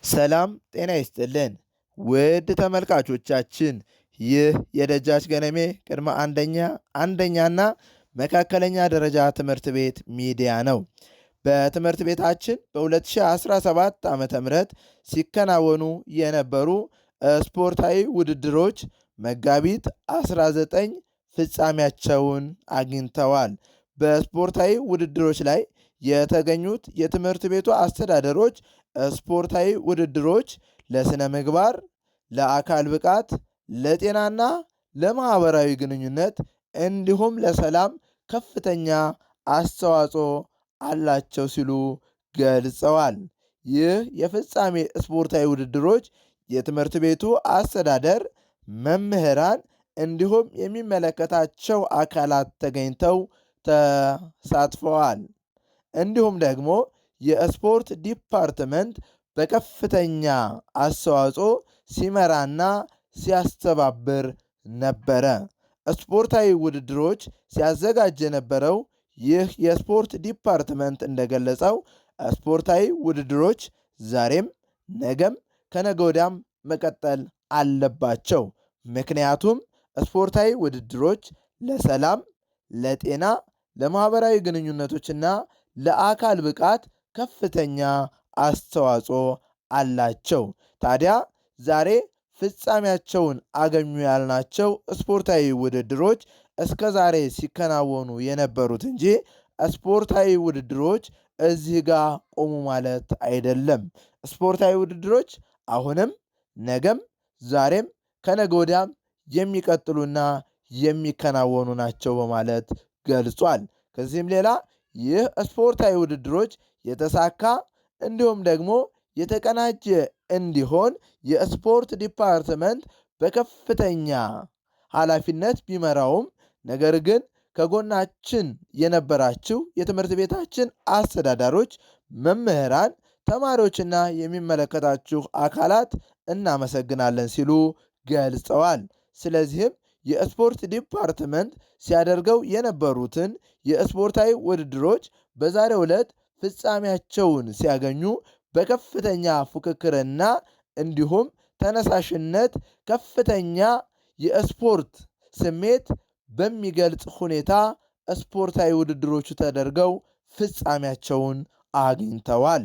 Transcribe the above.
ሰላም ጤና ይስጥልን ውድ ተመልካቾቻችን፣ ይህ የደጃች ገነሜ ቅድመ አንደኛና መካከለኛ ደረጃ ትምህርት ቤት ሚዲያ ነው። በትምህርት ቤታችን በ2017 ዓ.ም ሲከናወኑ የነበሩ ስፖርታዊ ውድድሮች መጋቢት 19 ፍጻሜያቸውን አግኝተዋል። በስፖርታዊ ውድድሮች ላይ የተገኙት የትምህርት ቤቱ አስተዳደሮች ስፖርታዊ ውድድሮች ለስነ ምግባር፣ ለአካል ብቃት፣ ለጤናና ለማህበራዊ ግንኙነት እንዲሁም ለሰላም ከፍተኛ አስተዋጽኦ አላቸው ሲሉ ገልጸዋል። ይህ የፍጻሜ ስፖርታዊ ውድድሮች የትምህርት ቤቱ አስተዳደር፣ መምህራን እንዲሁም የሚመለከታቸው አካላት ተገኝተው ተሳትፈዋል። እንዲሁም ደግሞ የስፖርት ዲፓርትመንት በከፍተኛ አስተዋጽኦ ሲመራና ሲያስተባብር ነበረ። ስፖርታዊ ውድድሮች ሲያዘጋጅ የነበረው ይህ የስፖርት ዲፓርትመንት እንደገለጸው ስፖርታዊ ውድድሮች ዛሬም ነገም ከነገ ወዲያም መቀጠል አለባቸው። ምክንያቱም ስፖርታዊ ውድድሮች ለሰላም፣ ለጤና፣ ለማህበራዊ ግንኙነቶችና ለአካል ብቃት ከፍተኛ አስተዋጽኦ አላቸው። ታዲያ ዛሬ ፍጻሜያቸውን አገኙ ያልናቸው ስፖርታዊ ውድድሮች እስከ ዛሬ ሲከናወኑ የነበሩት እንጂ ስፖርታዊ ውድድሮች እዚህ ጋር ቆሙ ማለት አይደለም። ስፖርታዊ ውድድሮች አሁንም ነገም ዛሬም ከነገ ወዲያም የሚቀጥሉና የሚከናወኑ ናቸው በማለት ገልጿል። ከዚህም ሌላ ይህ ስፖርታዊ ውድድሮች የተሳካ እንዲሁም ደግሞ የተቀናጀ እንዲሆን የስፖርት ዲፓርትመንት በከፍተኛ ኃላፊነት ቢመራውም ነገር ግን ከጎናችን የነበራችሁ የትምህርት ቤታችን አስተዳዳሪዎች፣ መምህራን፣ ተማሪዎችና የሚመለከታችሁ አካላት እናመሰግናለን ሲሉ ገልጸዋል። ስለዚህም የስፖርት ዲፓርትመንት ሲያደርገው የነበሩትን የስፖርታዊ ውድድሮች በዛሬው ዕለት ፍጻሜያቸውን ሲያገኙ በከፍተኛ ፉክክርና እንዲሁም ተነሳሽነት ከፍተኛ የስፖርት ስሜት በሚገልጽ ሁኔታ ስፖርታዊ ውድድሮቹ ተደርገው ፍጻሜያቸውን አግኝተዋል።